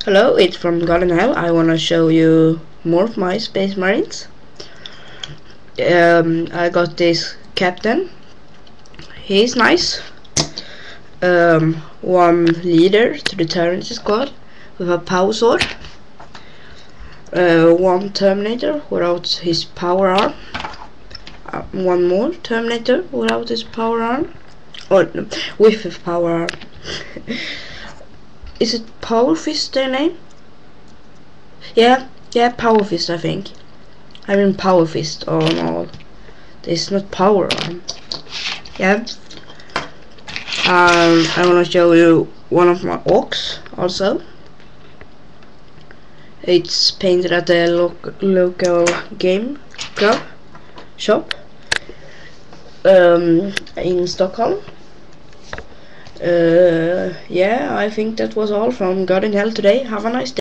Hello, it's from God in Hell. I wanna show you more of my Space Marines. I got this captain. He's nice. One leader to the Terrorist Squad with a power sword. One Terminator without his power arm. One more Terminator without his power arm. Or with his power arm. Is it Power Fist their name? Yeah, Power Fist I think. I mean Power Fist, oh no. This is not power arm. Yeah. I wanna show you one of my orcs also. It's painted at the local game club shop in Stockholm. Yeah, I think that was all from God in Hell today. Have a nice day.